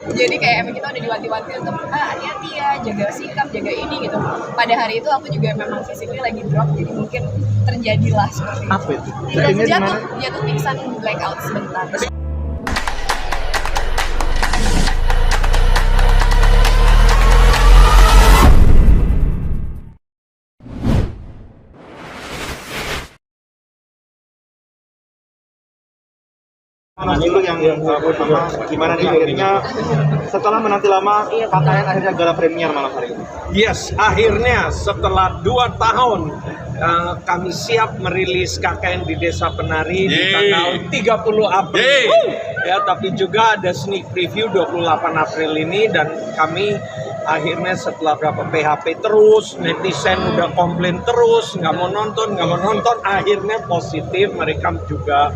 Jadi kayak emang kita udah diwanti-wanti untuk hati-hati ya, jaga sikap, jaga ini gitu. Pada hari itu aku juga memang physically lagi drop, jadi mungkin terjadilah seperti itu. Apa itu? Dan Jatuhnya jatuh, gimana? jatuh pingsan blackout sebentar. Mas dulu yang pertama, gimana nih akhirnya setelah menanti lama KKN akhirnya gala premier malam hari ini. Yes, akhirnya setelah 2 tahun kami siap merilis KKN di Desa Penari di tanggal 30 April. Ya, tapi juga ada sneak preview 28 April ini dan kami akhirnya setelah berapa PHP terus, netizen udah komplain terus, nggak mau nonton, akhirnya positif, mereka juga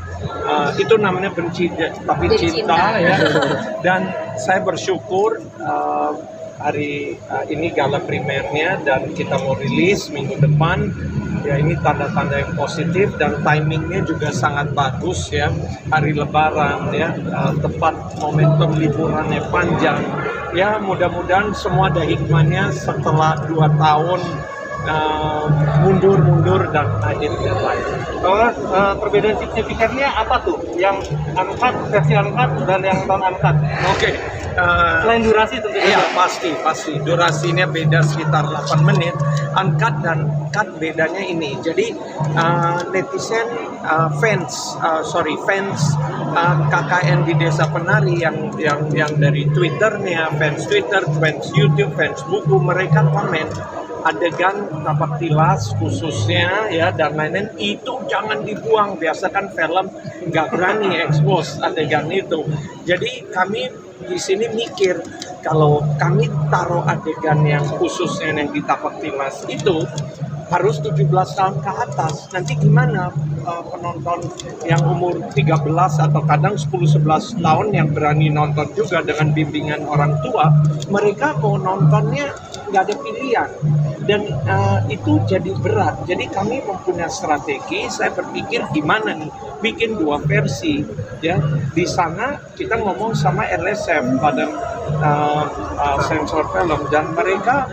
itu namanya benci tapi cinta ya. Dan saya bersyukur hari ini gala primernya dan kita mau rilis minggu depan. Ya, ini tanda-tanda yang positif dan timingnya juga sangat bagus ya, hari Lebaran ya, tepat momentum liburannya panjang ya, mudah-mudahan semua ada hikmahnya setelah 2 tahun mundur dan akhirnya baik. Perbedaan signifikannya apa tuh? Yang uncut, versi uncut dan yang non uncut? Oke. Selain durasi tentu Iya, saja. pasti. Durasinya beda sekitar 8 menit. Uncut dan cut bedanya ini. Jadi netizen fans KKN di Desa Penari yang dari Twitternya, fans Twitter, fans YouTube, fans buku, mereka komen adegan tapak tilas khususnya ya dan lain-lain itu jangan dibuang. Biasa kan film nggak berani expose adegan itu. Jadi kami di sini mikir kalau kami taruh adegan yang khususnya yang di tapak tilas itu harus 17 tahun ke atas. Nanti gimana penonton yang umur 13 atau kadang 10-11 tahun yang berani nonton juga dengan bimbingan orang tua, mereka mau nontonnya nggak ada pilihan. Dan itu jadi berat. Jadi kami mempunyai strategi. Saya berpikir gimana nih bikin 2 versi. Ya, di sana kita ngomong sama LSM Badan Sensor Film dan mereka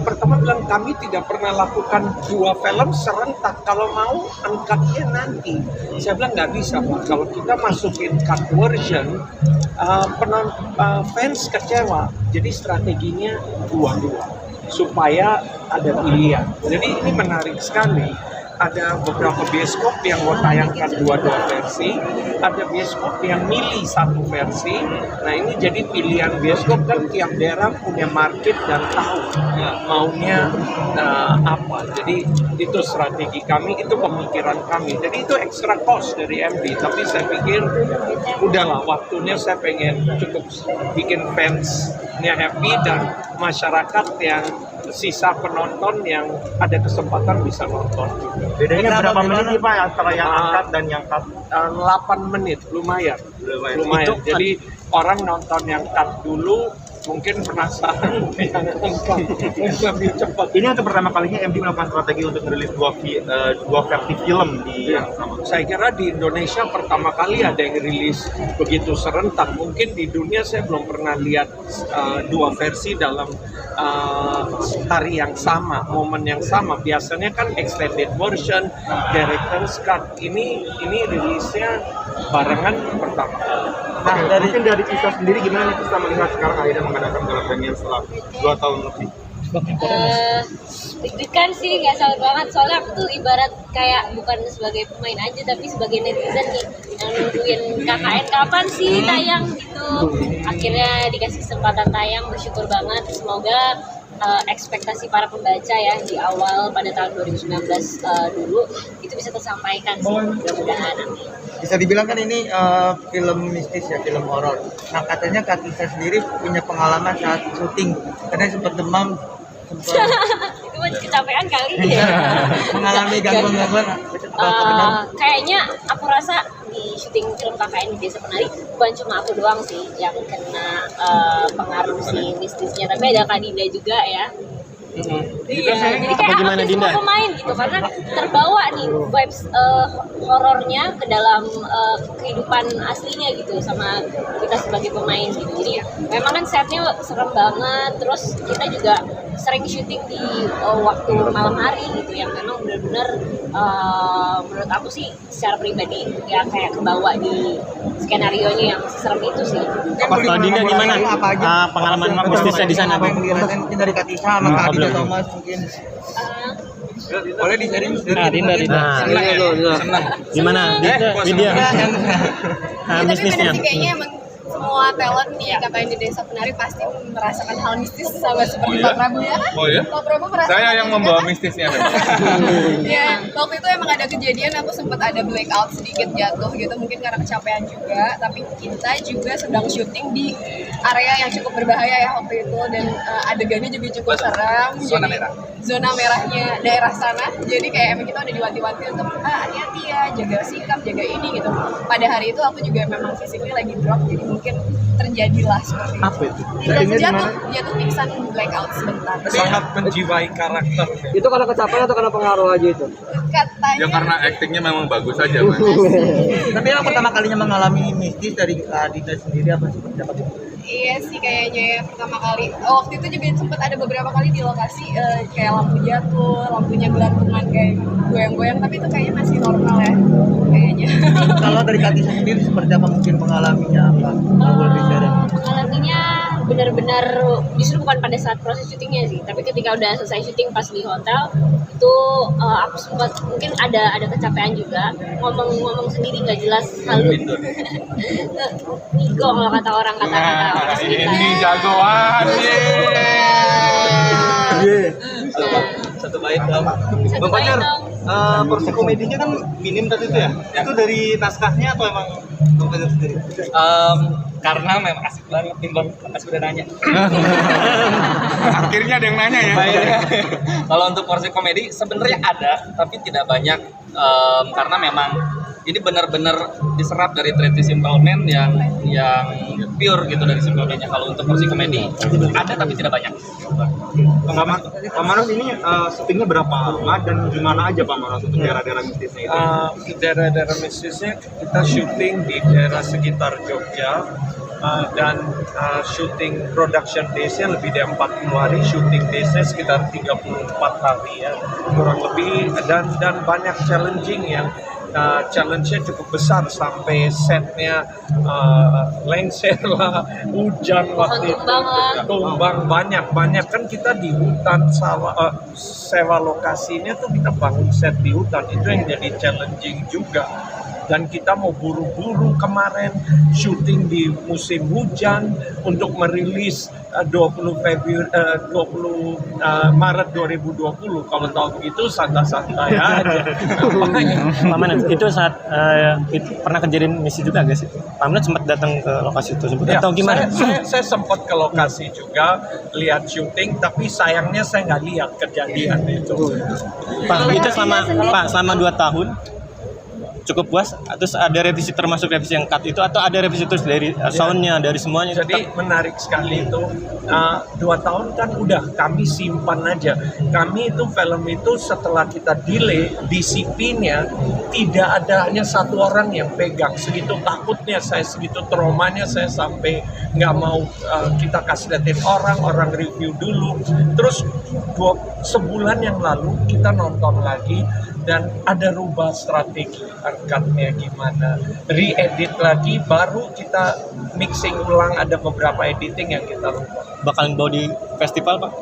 pertama bilang kami tidak pernah lakukan 2 film serentak, kalau mau angkatnya nanti. Saya bilang nggak bisa Pak, kalau kita masukin cut version fans kecewa. Jadi strateginya 2 supaya ada pilihan. Jadi ini menarik sekali. Ada beberapa bioskop yang mau tayangkan 2 versi, ada bioskop yang milih 1 versi. Nah ini jadi pilihan bioskop kan tiap daerah punya market dan tahu maunya apa. Jadi itu strategi kami, itu pemikiran kami. Jadi itu extra cost dari MD. Tapi saya pikir udahlah waktunya saya pengen cukup bikin fansnya happy dan masyarakat yang sisa penonton yang ada kesempatan bisa nonton juga. Bedanya berapa menit nih Pak antara yang uncut dan yang cut? 8 menit, lumayan. Jadi orang nonton yang cut dulu mungkin penasaran yang lebih cepat. Ini untuk pertama kalinya MD melakukan strategi untuk merilis 2 versi film di yang sama. Saya kira di Indonesia pertama kali ada yang rilis begitu serentak. Mungkin di dunia saya belum pernah lihat 2 versi dalam hari yang sama, momen yang sama. Biasanya kan extended version, director's cut. Ini rilisnya barengan pertama. Nah, mungkin dari Cisa sendiri gimana nih Cisa melihat sekarang akhirnya mengadakan gala premier setelah 2 tahun lebih? Deg-degan sih, nggak salah banget, soalnya aku tuh ibarat kayak bukan sebagai pemain aja tapi sebagai netizen nih yang nungguin KKN kapan sih tayang gitu. Akhirnya dikasih kesempatan tayang, bersyukur banget. Semoga ekspektasi para pembaca ya di awal pada tahun 2019 dulu itu bisa tersampaikan sih, mudah-mudahan. Bisa dibilang kan ini film mistis ya, film horor. Nah katanya Kak Tisa sendiri punya pengalaman saat syuting, karena sempat demam, Itu mah kecapean kali ya. mengalami gangguan-gangguan. Kayaknya aku rasa di syuting film KKN di Desa Penari bukan cuma aku doang sih yang kena pengaruh si mistisnya, tapi ada Kak Dinda juga ya. Iya, jadi kayak gimana, hampir semua Dinda? pemain gitu karena terbawa nih vibes horornya ke dalam kehidupan aslinya gitu sama kita sebagai pemain gitu. Jadi memang kan setnya serem banget, terus kita juga sering syuting di waktu malam hari gitu yang memang benar-benar menurut aku sih secara pribadi ya kayak kebawa di skenario-nya yang serem itu sih. Kalau Dinda gimana? Pengalaman mistisnya di sana, Apa yang dirasain mungkin dari Kak Tisa sama Kak Aditya Thomas mungkin. Boleh di-sharing? Dinda. Senang. Gimana? Widya. Ya, tapi Bisnisnya. benar sih kayaknya emang semua talent nih katanya di Desa Penari pasti merasakan hal mistis sama seperti Pak Prabu ya kan? Oh ya? Pak Prabu merasakan Saya yang juga membawa kan? mistisnya. Ya, waktu itu emang ada kejadian aku sempat ada blackout sedikit jatuh gitu mungkin karena kecapean juga tapi kita juga sedang syuting di area yang cukup berbahaya ya waktu itu dan adegannya juga cukup seram Zona jadi merah. zona merahnya daerah sana jadi kayak emang kita udah diwanti-wanti untuk hati-hati ya jaga sikap jaga ini gitu pada hari itu aku juga memang fisiknya lagi drop jadi mungkin terjadilah seperti itu. Apa itu? Jatuh pingsan blackout sebentar Sangat menjiwai karakter. Itu karena kecapean atau karena pengaruh aja itu? katanya Ya karena aktingnya memang bagus aja, Mas. Tapi yang pertama kalinya mengalami mistis dari Kak Aditya sendiri apa seperti apa? iya sih kayaknya ya pertama kali waktu itu juga sempat ada beberapa kali di lokasi kayak lampu jatuh lampunya gelantungan kayak goyang-goyang tapi itu kayaknya masih normal ya kayaknya Kalau dari Kak Tisa sendiri seperti apa mungkin mengalaminya apa? Boleh di-sharing? Mengalaminya benar-benar justru bukan pada saat proses syutingnya sih tapi ketika udah selesai syuting pas di hotel itu aku sempat mungkin ada kecapean juga ngomong sendiri nggak jelas halu nigo kalau kata orang kata-kata orang sekitar. Ini jagoan. Satu bait dong. Satu Bang Fajar, bait dong. porsi komedinya kan minim tadi itu ya? Itu dari naskahnya atau emang Bang Fajar sendiri? Karena memang asik banget timbang pas udah nanya. Akhirnya ada yang nanya ya. Kalau untuk porsi komedi sebenarnya ada, tapi tidak banyak karena memang ini benar-benar diserap dari Pretty Simple Man yang pure gitu dari Simple Man-nya. Kalau untuk porsi komedi ada tapi tidak banyak. Pak Manos ini syutingnya berapa lama dan gimana aja Pak Manos untuk daerah-daerah mistisnya itu? Daerah-daerah mistisnya kita syuting di daerah sekitar Jogja dan syuting production days-nya lebih dari 40 hari, syuting days-nya sekitar 34 hari ya kurang lebih dan banyak challenging yang challenge-nya cukup besar sampai setnya lengser lah, hujan waktu itu, tumbang banyak kan kita di hutan sewa lokasinya tuh kita bangun set di hutan itu yang jadi challenging juga. Dan kita mau buru-buru kemarin syuting di musim hujan untuk merilis 20 Maret 2020. Kalau tahu begitu santai-santai aja. Pak Manan, itu saat pernah kejadian misi juga nggak sih? Pak Manan sempat datang ke lokasi tersebut Ya, atau gimana? Saya sempat ke lokasi juga lihat syuting, tapi sayangnya saya nggak lihat kejadian itu. Pak, itu selama 2 tahun cukup puas. Terus ada revisi termasuk revisi yang cut itu atau ada revisi terus dari soundnya dari semuanya? Jadi menarik sekali itu 2 tahun kan udah kami simpan aja. Kami itu film itu setelah kita delay DCP-nya tidak ada hanya satu orang yang pegang. Segitu takutnya saya, segitu traumanya saya sampai nggak mau kita kasih liatin orang review dulu. Terus sebulan yang lalu kita nonton lagi dan ada rubah strategi angkatnya gimana, re-edit lagi, baru kita mixing ulang, ada beberapa editing yang kita rubah. Bakalan bawa di festival Pak?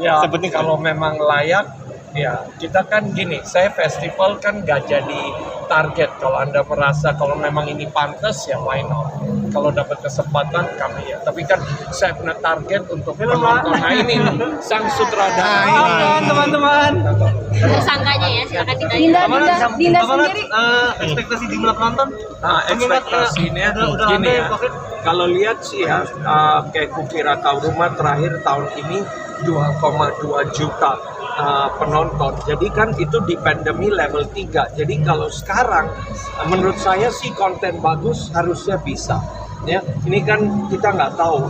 Ya Seperti kalau memang layak ya kita kan gini, saya festival kan nggak jadi target. Kalau Anda merasa kalau memang ini pantas ya why not, kalau dapat kesempatan kami ya, tapi kan saya punya target untuk penonton. Nah ini sang sutradara Teman-teman. Tersangkanya ya silakan ditanya. Dinda sendiri Ekspektasi jumlah penonton? Nah, ekspektasinya udah gini landai, ya. Covid. Kalau lihat sih ya, kayak Kukira Kau Rumah terakhir tahun ini 2,2 juta penonton. Jadi kan itu di pandemi level 3. Jadi kalau sekarang menurut saya sih konten bagus harusnya bisa. Ya, ini kan kita nggak tahu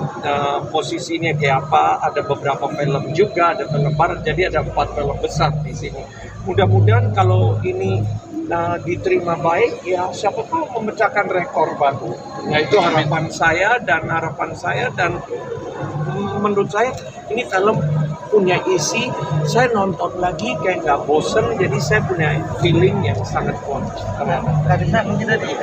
posisinya kayak apa. Ada beberapa film juga, ada film barat, jadi ada 4 film besar di sini. Mudah-mudahan kalau ini diterima baik, ya siapa tahu memecahkan rekor baru. Ya itu harapan saya dan menurut saya ini film punya isi. Saya nonton lagi kayak nggak bosen, jadi saya punya feeling yang sangat kuat. Karena mungkin tadi